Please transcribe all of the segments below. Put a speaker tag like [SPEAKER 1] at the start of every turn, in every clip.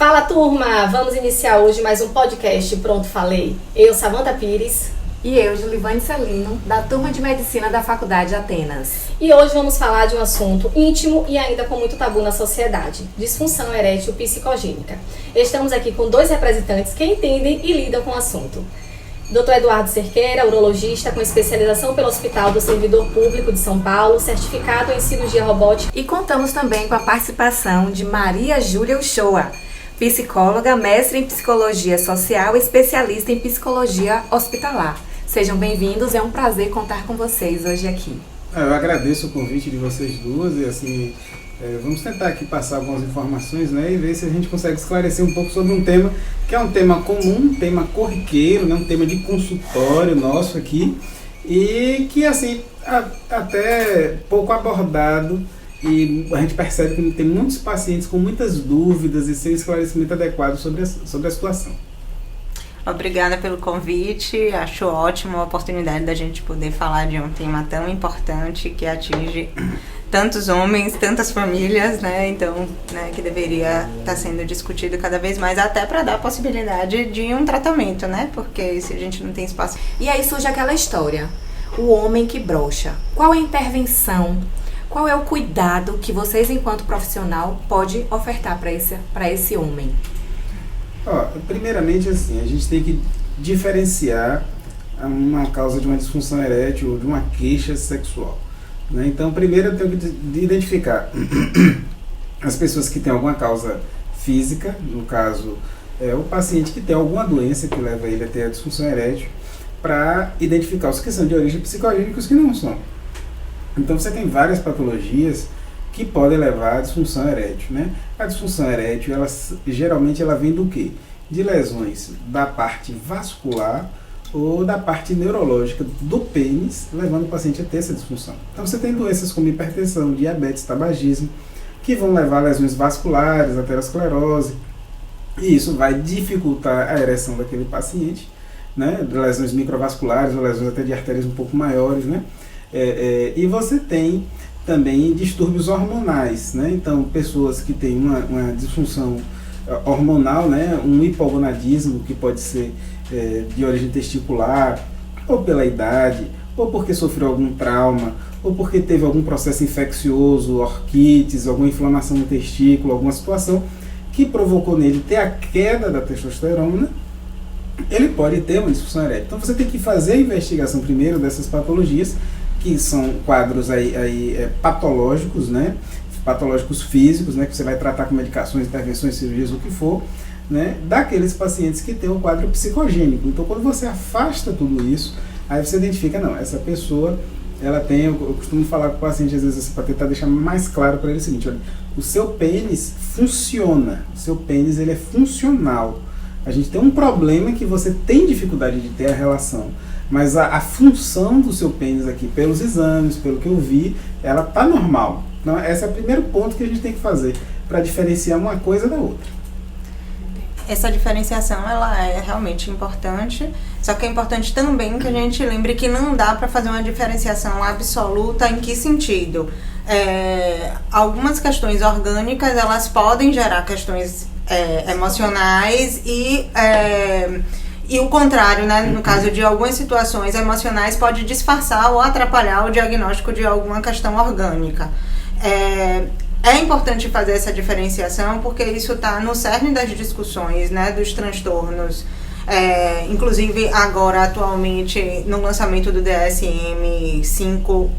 [SPEAKER 1] Fala, turma! Vamos iniciar hoje mais um podcast Pronto Falei. Eu, Samanta Pires.
[SPEAKER 2] E eu, Julivane Celino, da turma de Medicina da Faculdade Atenas.
[SPEAKER 1] E hoje vamos falar de um assunto íntimo e ainda com muito tabu na sociedade: disfunção erétil psicogênica. Estamos aqui com dois representantes que entendem e lidam com o assunto. Dr. Eduardo Cerqueira, urologista com especialização pelo Hospital do Servidor Público de São Paulo, certificado em cirurgia robótica.
[SPEAKER 2] E contamos também com a participação de Maria Júlia Uchoa, psicóloga, mestre em psicologia social e especialista em psicologia hospitalar. Sejam bem-vindos, é um prazer contar com vocês hoje aqui.
[SPEAKER 3] Eu agradeço o convite de vocês duas e assim, vamos tentar aqui passar algumas informações, né, e ver se a gente consegue esclarecer um pouco sobre um tema que é um tema comum, um tema corriqueiro, né, um tema de consultório nosso aqui e que assim, até pouco abordado, e a gente percebe que tem muitos pacientes com muitas dúvidas e sem esclarecimento adequado sobre a situação.
[SPEAKER 4] Obrigada pelo convite, acho ótimo a oportunidade da gente poder falar de um tema tão importante que atinge tantos homens, tantas famílias, né? Então, né, que deveria estar sendo discutido cada vez mais, até para dar a possibilidade de um tratamento, né? Porque se a gente não tem espaço...
[SPEAKER 2] E aí surge aquela história, o homem que brocha. Qual é a intervenção, qual é o cuidado que vocês, enquanto profissional, pode ofertar para esse homem?
[SPEAKER 3] Primeiramente, assim, a gente tem que diferenciar uma causa de uma disfunção erétil ou de uma queixa sexual, né? Então, primeiro eu tenho que identificar as pessoas que têm alguma causa física, no caso, o paciente que tem alguma doença que leva ele a ter a disfunção erétil, para identificar os que são de origem psicogênica e os que não são. Então, você tem várias patologias que podem levar à disfunção erétil, né? A disfunção erétil, geralmente ela vem do quê? De lesões da parte vascular ou da parte neurológica do pênis, levando o paciente a ter essa disfunção. Então você tem doenças como hipertensão, diabetes, tabagismo, que vão levar a lesões vasculares, aterosclerose, e isso vai dificultar a ereção daquele paciente, né? Lesões microvasculares ou lesões até de artérias um pouco maiores, né? E você tem também distúrbios hormonais, né? Então, pessoas que têm uma disfunção hormonal, né? Um hipogonadismo que pode ser de origem testicular, ou pela idade, ou porque sofreu algum trauma, ou porque teve algum processo infeccioso, orquites, alguma inflamação no testículo, alguma situação que provocou nele ter a queda da testosterona, ele pode ter uma disfunção erétil. Então, você tem que fazer a investigação primeiro dessas patologias, que são quadros patológicos, né? Patológicos físicos, né? Que você vai tratar com medicações, intervenções, cirurgias, o que for, né? Daqueles pacientes que têm um quadro psicogênico. Então, quando você afasta tudo isso, aí você identifica, não, essa pessoa, ela tem, eu costumo falar com o paciente, às vezes, para tentar deixar mais claro para ele o seguinte: olha, o seu pênis funciona, o seu pênis ele é funcional. A gente tem um problema que você tem dificuldade de ter a relação, mas a função do seu pênis aqui, pelos exames, pelo que eu vi, ela tá normal. Então, esse é o primeiro ponto que a gente tem que fazer para diferenciar uma coisa da outra.
[SPEAKER 4] Essa diferenciação, ela é realmente importante, só que é importante também que a gente lembre que não dá para fazer uma diferenciação absoluta. Em que sentido? Algumas questões orgânicas, elas podem gerar questões emocionais e o contrário, né? No caso de algumas situações emocionais, pode disfarçar ou atrapalhar o diagnóstico de alguma questão orgânica. É importante fazer essa diferenciação porque isso está no cerne das discussões, né? Dos transtornos. Inclusive, agora, atualmente, no lançamento do DSM-5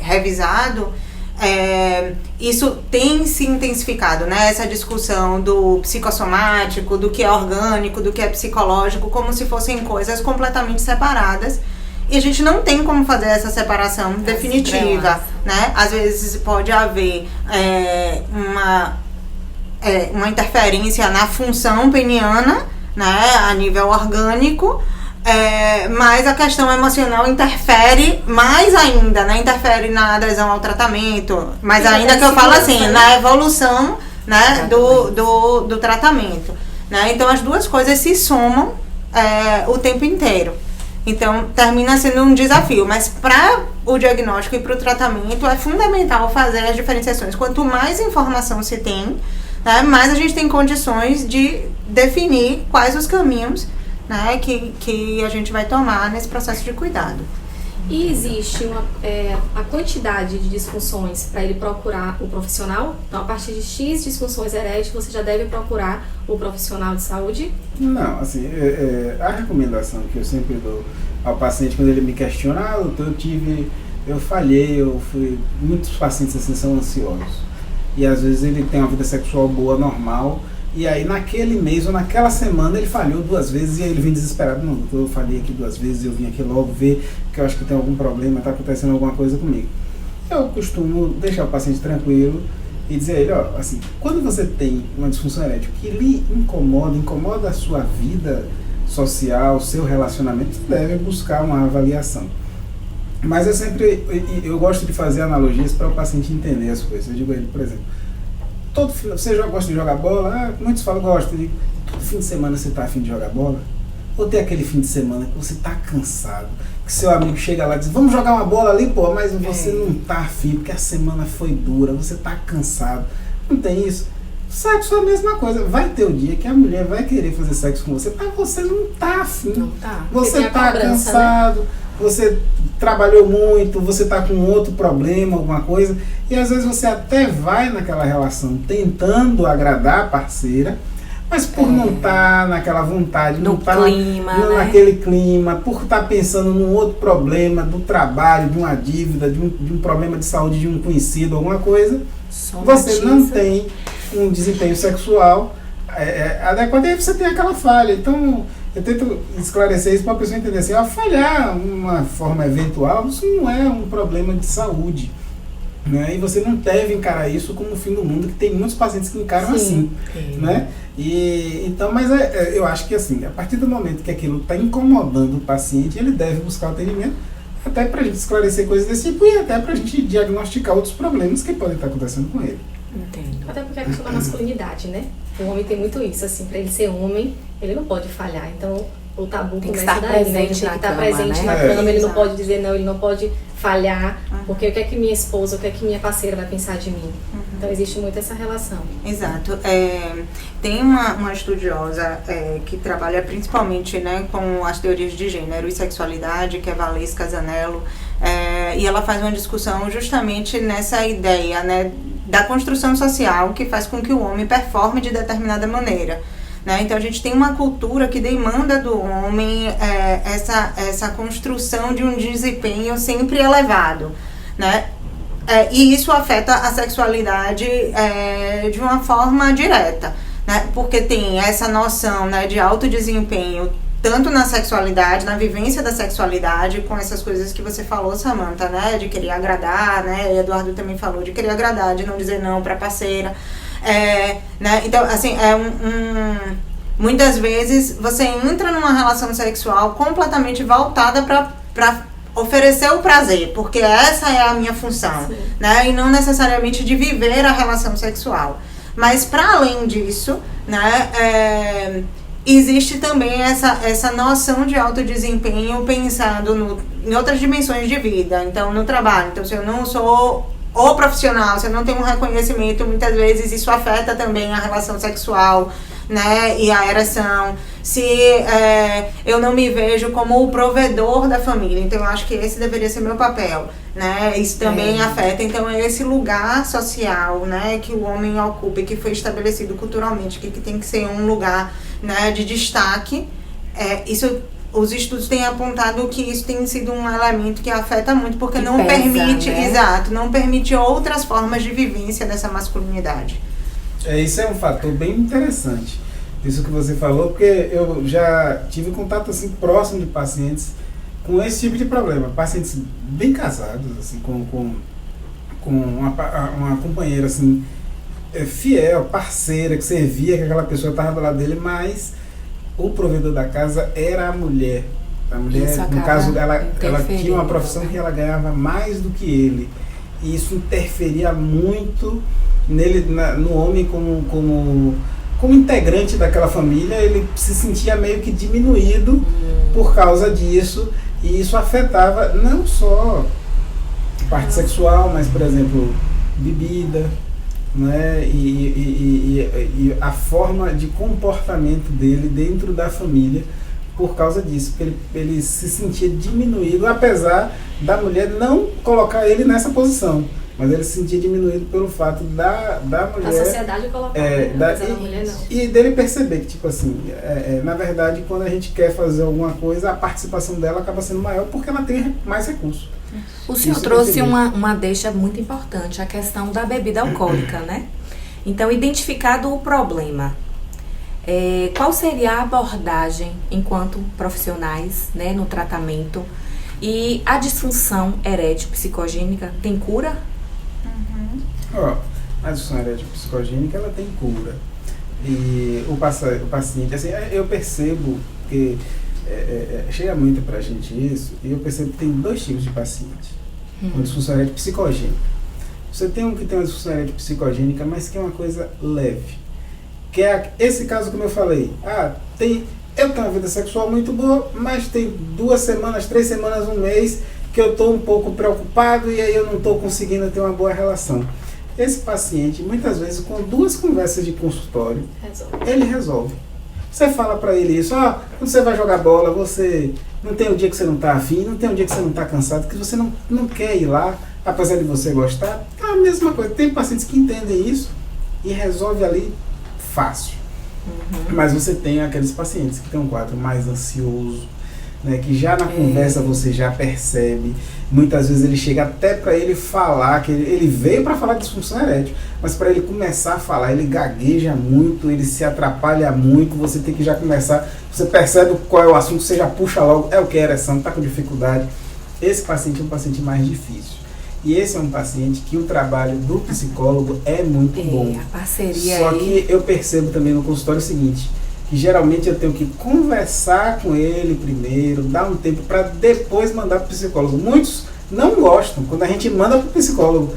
[SPEAKER 4] revisado, isso tem se intensificado, né? Essa discussão do psicossomático, do que é orgânico, do que é psicológico, como se fossem coisas completamente separadas. E a gente não tem como fazer essa separação definitiva, né? Às vezes pode haver uma interferência na função peniana, né? A nível orgânico. Mas a questão emocional interfere mais ainda, né? Interfere na adesão ao tratamento, mas ainda que eu falo assim, na evolução, né? do tratamento, né? Então as duas coisas se somam o tempo inteiro. Então termina sendo um desafio, mas para o diagnóstico e para o tratamento é fundamental fazer as diferenciações. Quanto mais informação se tem, né? Mas a gente tem condições de definir quais os caminhos, né, que a gente vai tomar nesse processo de cuidado.
[SPEAKER 1] E existe a quantidade de disfunções para ele procurar o profissional? Então, a partir de X disfunções eréteis, você já deve procurar o profissional de saúde?
[SPEAKER 3] Não, assim, a recomendação que eu sempre dou ao paciente quando ele me questiona, doutor, eu falhei, muitos pacientes assim são ansiosos. E às vezes ele tem uma vida sexual boa, normal, e aí naquele mês ou naquela semana ele falhou 2 vezes e aí ele vem desesperado. Não, doutor, eu falhei aqui 2 vezes, eu vim aqui logo ver que eu acho que tem algum problema, está acontecendo alguma coisa comigo. Eu costumo deixar o paciente tranquilo e dizer a ele, ó, assim, quando você tem uma disfunção erétil que lhe incomoda a sua vida social, o seu relacionamento, você deve buscar uma avaliação. Mas eu gosto de fazer analogias para o paciente entender as coisas. Eu digo a ele, por exemplo, você gosta de jogar bola? Muitos falam, gosto. Todo fim de semana você está a fim de jogar bola? Ou tem aquele fim de semana que você está cansado, que seu amigo chega lá e diz, vamos jogar uma bola ali, pô, mas você não está afim, porque a semana foi dura, você está cansado. Não tem isso? Sexo é a mesma coisa. Vai ter o dia que a mulher vai querer fazer sexo com você, mas você não está afim.
[SPEAKER 1] Não tá.
[SPEAKER 3] Você está cansado, né? Você trabalhou muito, você está com outro problema, alguma coisa, e às vezes você até vai naquela relação tentando agradar a parceira, mas por não estar naquela vontade, não estar naquele clima, por estar pensando num outro problema do trabalho, de uma dívida, de um problema de saúde de um conhecido, alguma coisa, você não tem um desempenho sexual adequado, e aí você tem aquela falha. Então, eu tento esclarecer isso para a pessoa entender assim, falhar uma forma eventual, isso não é um problema de saúde, né? E você não deve encarar isso como o fim do mundo, que tem muitos pacientes que encaram assim, né? E, então, mas eu acho que assim, a partir do momento que aquilo está incomodando o paciente, ele deve buscar o atendimento, até para a gente esclarecer coisas desse tipo e até para a gente diagnosticar outros problemas que podem estar acontecendo com ele.
[SPEAKER 1] Entendo. Até porque é a questão da masculinidade, né? O homem tem muito isso, assim, para ele ser homem, ele não pode falhar. Então, o tabu
[SPEAKER 2] tem que
[SPEAKER 1] começa daí, né? Ele tem que estar presente na cama, ele não pode dizer não, ele não pode falhar, porque o que é que minha esposa, o que é que minha parceira vai pensar de mim? Então, existe muito essa relação.
[SPEAKER 4] Exato. Tem uma estudiosa que trabalha principalmente, né, com as teorias de gênero e sexualidade, que é Valesca Zanello, e ela faz uma discussão justamente nessa ideia, né, da construção social que faz com que o homem performe de determinada maneira, né? Então a gente tem uma cultura que demanda do homem essa construção de um desempenho sempre elevado, né? E isso afeta a sexualidade de uma forma direta, né? Porque tem essa noção, né, de alto desempenho tanto na sexualidade, na vivência da sexualidade, com essas coisas que você falou, Samantha, né, de querer agradar, né, e Eduardo também falou, de querer agradar, de não dizer não pra parceira, né, então, assim, muitas vezes você entra numa relação sexual completamente voltada pra oferecer o prazer, porque essa é a minha função, né, e não necessariamente de viver a relação sexual. Mas, para além disso, né, existe também essa noção de alto desempenho pensando em outras dimensões de vida. Então, no trabalho. Então, se eu não sou o profissional, se eu não tenho um reconhecimento, muitas vezes isso afeta também a relação sexual, né, e a ereção. Se eu não me vejo como o provedor da família, então eu acho que esse deveria ser meu papel, né, isso também afeta. Então é esse lugar social, né, que o homem ocupa e que foi estabelecido culturalmente, que tem que ser um lugar, né, de destaque. Os estudos têm apontado que isso tem sido um elemento que afeta muito, porque que não permite, né? Não permite outras formas de vivência dessa masculinidade.
[SPEAKER 3] Isso é um fator bem interessante, isso que você falou, porque eu já tive contato assim, próximo de pacientes com esse tipo de problema, pacientes bem casados, assim, com uma companheira assim, fiel, parceira, que servia, que aquela pessoa estava do lado dele, mas o provedor da casa era a mulher. A mulher, no caso, ela tinha uma profissão que ela ganhava mais do que ele, e isso interferia muito nele, no homem como integrante daquela família. Ele se sentia meio que diminuído por causa disso, e isso afetava não só a parte sexual, mas, por exemplo, bebida, né, e a forma de comportamento dele dentro da família por causa disso, porque ele se sentia diminuído, apesar da mulher não colocar ele nessa posição, mas ele se sentia diminuído pelo fato da mulher...
[SPEAKER 1] A sociedade colocar, mas a mulher não.
[SPEAKER 3] E dele perceber que, tipo assim, na verdade, quando a gente quer fazer alguma coisa, a participação dela acaba sendo maior porque ela tem mais recursos.
[SPEAKER 2] O senhor
[SPEAKER 3] Isso
[SPEAKER 2] trouxe uma deixa muito importante, a questão da bebida alcoólica, né? Então, identificado o problema, qual seria a abordagem enquanto profissionais, né, no tratamento? E a disfunção erétil psicogênica tem cura?
[SPEAKER 3] A disfunção erétil psicogênica, ela tem cura. E o paciente, assim, eu percebo que chega muito pra gente isso, e eu percebo que tem dois tipos de paciente. Uma disfunção erétil psicogênica. Você tem um que tem uma disfunção erétil psicogênica, mas que é uma coisa leve. Que é esse caso como eu falei. Eu tenho uma vida sexual muito boa, mas tem 2 semanas, 3 semanas, 1 mês que eu estou um pouco preocupado e aí eu não estou conseguindo ter uma boa relação. Esse paciente, muitas vezes, com 2 conversas de consultório, ele resolve. Você fala para ele isso, quando você vai jogar bola, você não tem um dia que você não está afim, não tem um dia que você não está cansado, que você não quer ir lá, apesar de você gostar. É a mesma coisa. Tem pacientes que entendem isso e resolve ali fácil. Mas você tem aqueles pacientes que tem um quadro mais ansioso, né, que já na conversa você já percebe. Muitas vezes ele chega até para ele falar, que ele veio para falar de disfunção erétil, mas para ele começar a falar, ele gagueja muito, ele se atrapalha muito, você tem que já começar, você percebe qual é o assunto, você já puxa logo, é o que é ereção, está com dificuldade. Esse paciente é um paciente mais difícil. E esse é um paciente que o trabalho do psicólogo é muito bom.
[SPEAKER 2] A parceria
[SPEAKER 3] Só que eu percebo também no consultório o seguinte, que geralmente eu tenho que conversar com ele primeiro, dar um tempo para depois mandar para o psicólogo. Muitos não gostam quando a gente manda para o psicólogo.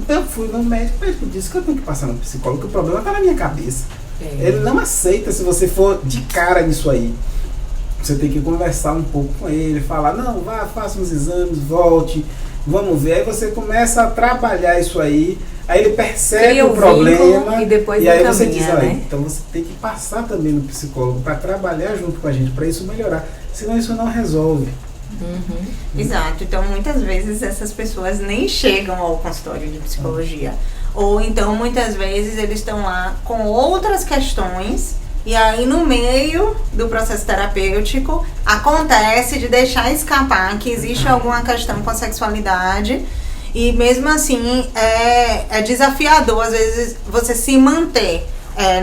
[SPEAKER 3] Eu fui no médico, o médico disse que eu tenho que passar no psicólogo, que o problema está na minha cabeça. Ele não aceita se você for de cara nisso aí. Você tem que conversar um pouco com ele, falar, não, vá, faça uns exames, volte, vamos ver. Aí você começa a trabalhar isso aí, aí ele percebe o problema
[SPEAKER 2] e depois
[SPEAKER 3] e aí você diz,
[SPEAKER 2] né?
[SPEAKER 3] Então você tem que passar também no psicólogo para trabalhar junto com a gente, para isso melhorar. Senão isso não resolve.
[SPEAKER 4] Exato. Então muitas vezes essas pessoas nem chegam ao consultório de psicologia. Ou então muitas vezes eles estão lá com outras questões. E aí, no meio do processo terapêutico, acontece de deixar escapar que existe alguma questão com a sexualidade. E mesmo assim, é desafiador, às vezes, você se manter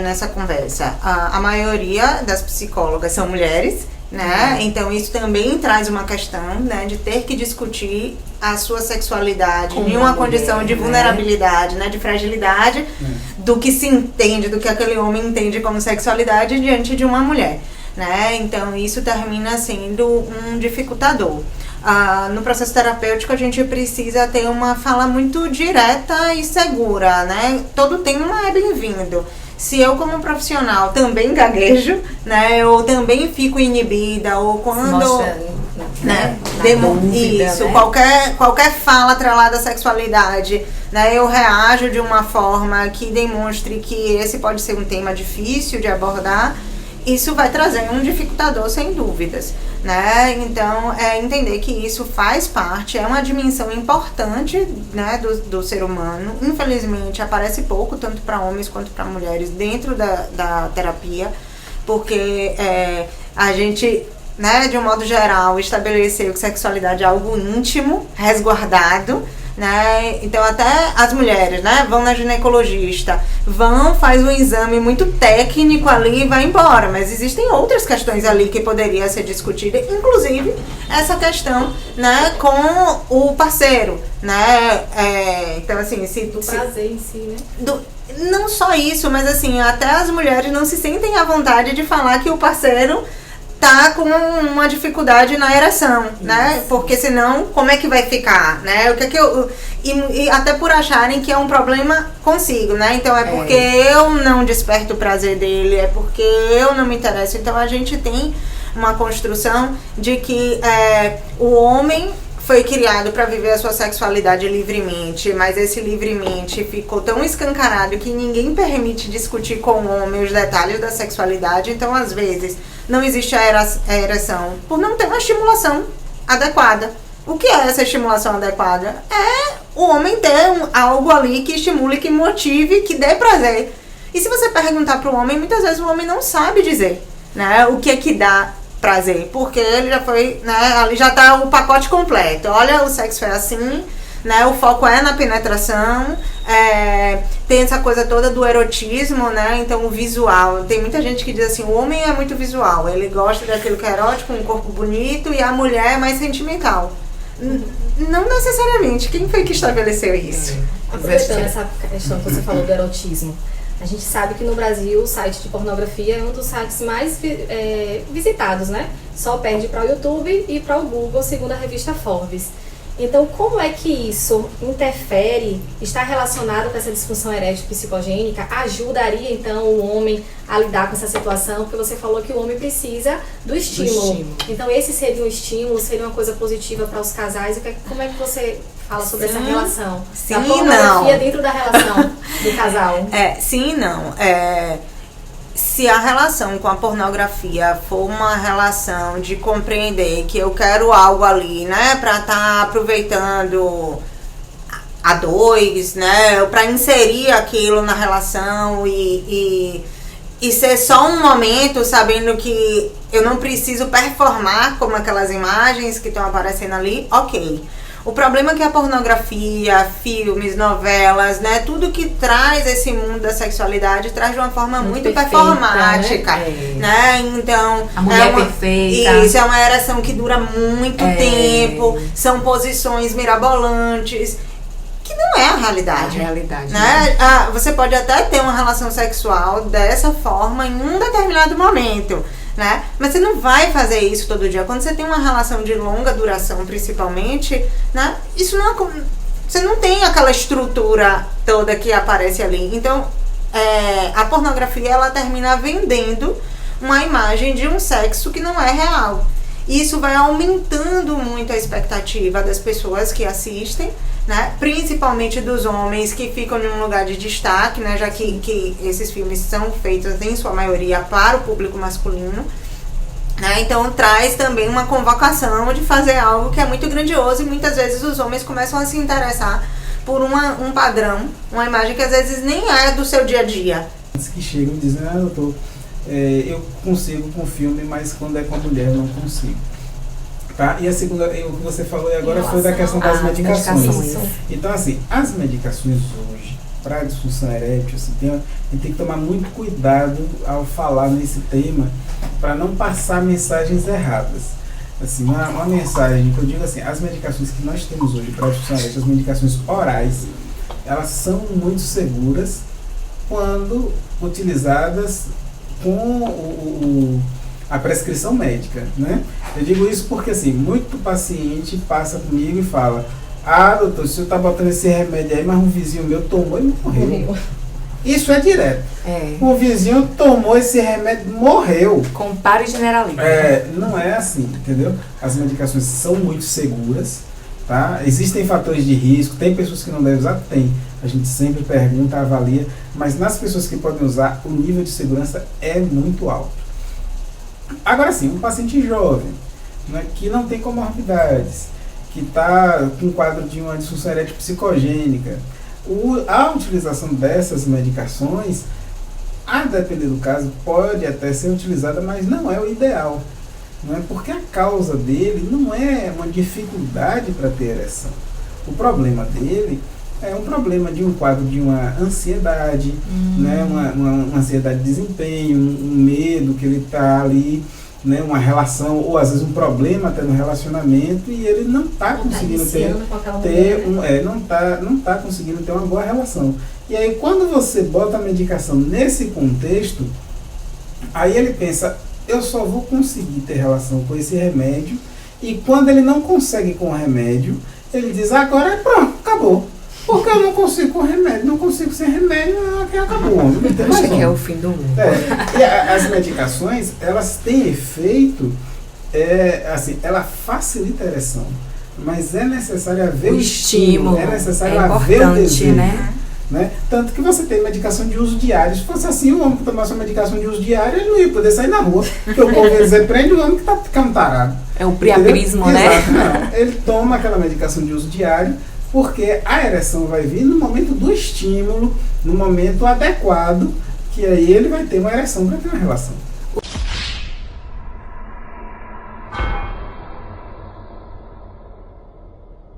[SPEAKER 4] nessa conversa. A maioria das psicólogas são mulheres, né? Então, isso também traz uma questão, né, de ter que discutir a sua sexualidade em uma condição de vulnerabilidade, né, de fragilidade, do que se entende, do que aquele homem entende como sexualidade diante de uma mulher, né? Então isso termina sendo um dificultador. No processo terapêutico a gente precisa ter uma fala muito direta e segura, né? Todo tema é bem-vindo. Se eu como profissional também gaguejo, né, eu também fico inibida, ou quando... né,
[SPEAKER 2] dúvida,
[SPEAKER 4] isso,
[SPEAKER 2] né?
[SPEAKER 4] qualquer fala atrelada à sexualidade, né, eu reajo de uma forma que demonstre que esse pode ser um tema difícil de abordar, isso vai trazer um dificultador sem dúvidas, né? Então entender que isso faz parte, é uma dimensão importante, né, do ser humano. Infelizmente aparece pouco, tanto para homens quanto para mulheres, dentro da terapia, porque a gente, né, de um modo geral, estabeleceu que sexualidade é algo íntimo, resguardado, né? Então até as mulheres, né, vão na ginecologista, faz um exame muito técnico ali e vai embora, mas existem outras questões ali que poderia ser discutida, inclusive essa questão, né, com o parceiro, né? Então assim,
[SPEAKER 1] do prazer em si, né?
[SPEAKER 4] Não só isso, mas assim, até as mulheres não se sentem à vontade de falar que o parceiro tá com uma dificuldade na ereção, né? Porque senão, como é que vai ficar, né? O que é que e até por acharem que é um problema consigo, né? Então é porque eu não desperto o prazer dele, é porque eu não me interesso. Então a gente tem uma construção de que o homem foi criado para viver a sua sexualidade livremente, mas esse livremente ficou tão escancarado que ninguém permite discutir com o homem os detalhes da sexualidade. Então, às vezes, não existe a ereção por não ter uma estimulação adequada. O que é essa estimulação adequada? É o homem ter algo ali que estimule, que motive, que dê prazer. E se você perguntar para o homem, muitas vezes o homem não sabe dizer, né, o que é que dá prazer, porque ele já foi, né, ali já tá o pacote completo. Olha, o sexo é assim, né, o foco é na penetração, tem essa coisa toda do erotismo, né, então o visual. Tem muita gente que diz assim, o homem é muito visual, ele gosta daquilo que é erótico, um corpo bonito, e a mulher é mais sentimental. Não necessariamente. Quem foi que estabeleceu isso?
[SPEAKER 1] Aproveitando essa questão que você falou do erotismo, a gente sabe que no Brasil o site de pornografia é um dos sites mais visitados, né? Só perde para o YouTube e para o Google, segundo a revista Forbes. Então, como é que isso interfere, está relacionado com essa disfunção erétil psicogênica? Ajudaria, então, o homem a lidar com essa situação? Porque você falou que o homem precisa do estímulo. Então, esse seria um estímulo, seria uma coisa positiva para os casais? Como é que você fala sobre essa relação?
[SPEAKER 4] Sim,
[SPEAKER 1] a pornografia dentro da relação do casal.
[SPEAKER 4] Sim e não. Se a relação com a pornografia for uma relação de compreender que eu quero algo ali, né, pra estar aproveitando a dois, né, pra inserir aquilo na relação e ser só um momento, sabendo que eu não preciso performar como aquelas imagens que estão aparecendo ali, ok. O problema é que a pornografia, filmes, novelas, né, tudo que traz esse mundo da sexualidade traz de uma forma muito
[SPEAKER 2] perfeita,
[SPEAKER 4] performática, né? Então,
[SPEAKER 2] a mulher perfeita.
[SPEAKER 4] Isso, é uma ereção que dura muito tempo, são posições mirabolantes, que não é a realidade. Né? Você pode até ter uma relação sexual dessa forma em um determinado momento, né? Mas você não vai fazer isso todo dia. Quando você tem uma relação de longa duração, principalmente, né? Isso não, você não tem aquela estrutura toda que aparece ali. Então, a pornografia, ela termina vendendo uma imagem de um sexo que não é real. E isso vai aumentando muito a expectativa das pessoas que assistem, né? Principalmente dos homens que ficam em um lugar de destaque, né? Já que esses filmes são feitos em sua maioria para o público masculino, né? Então traz também uma convocação de fazer algo que é muito grandioso, e muitas vezes os homens começam a se interessar por um padrão, uma imagem que às vezes nem é do seu dia a dia.
[SPEAKER 3] Que chegam dizendo, eu consigo com filme, mas quando é com a mulher eu não consigo. Tá? E a segunda, o que você falou agora foi da questão das medicações. Então, assim, as medicações hoje, para a disfunção erétil, assim, a gente tem que tomar muito cuidado ao falar nesse tema, para não passar mensagens erradas. Assim, uma mensagem que eu digo assim, as medicações que nós temos hoje para a disfunção erétil, as medicações orais, elas são muito seguras quando utilizadas com a prescrição médica, né? Eu digo isso porque, assim, muito paciente passa comigo e fala, doutor, o senhor tá botando esse remédio aí, mas um vizinho meu tomou e morreu. Isso é direto. O vizinho tomou esse remédio e morreu.
[SPEAKER 2] Compare e generalize.
[SPEAKER 3] Não é assim, entendeu? As medicações são muito seguras, tá? Existem fatores de risco, tem pessoas que não devem usar? Tem. A gente sempre pergunta, avalia, mas nas pessoas que podem usar, o nível de segurança é muito alto. Agora sim, um paciente jovem, né, que não tem comorbidades, que está com um quadro de uma disfunção erétil psicogênica, a utilização dessas medicações, a depender do caso, pode até ser utilizada, mas não é o ideal, né, porque a causa dele não é uma dificuldade para ter ereção. O problema dele é um problema de um quadro de uma ansiedade, né, uma ansiedade de desempenho, um medo que ele está ali, né, uma relação, ou às vezes um problema até no relacionamento, e ele não está conseguindo não tá conseguindo ter uma boa relação. E aí quando você bota a medicação nesse contexto, aí ele pensa, eu só vou conseguir ter relação com esse remédio, e quando ele não consegue com o remédio, ele diz, agora pronto, acabou. Porque eu não consigo com remédio, não consigo sem remédio, aqui acabou.
[SPEAKER 2] Acho que é o fim do mundo.
[SPEAKER 3] E as medicações, elas têm efeito, assim, ela facilita a ereção, mas é necessário haver
[SPEAKER 2] O estímulo
[SPEAKER 3] é necessário
[SPEAKER 2] é
[SPEAKER 3] haver o
[SPEAKER 2] importante,
[SPEAKER 3] desejo.
[SPEAKER 2] né?
[SPEAKER 3] Tanto que você tem medicação de uso diário. Se fosse assim, o homem que tomasse uma medicação de uso diário, ele não ia poder sair na rua. Porque o povo ia dizer, prende o homem que tá ficando tarado.
[SPEAKER 2] É o priapismo, né?
[SPEAKER 3] Exato, não. Ele toma aquela medicação de uso diário, porque a ereção vai vir no momento do estímulo, no momento adequado, que aí ele vai ter uma ereção para ter uma relação.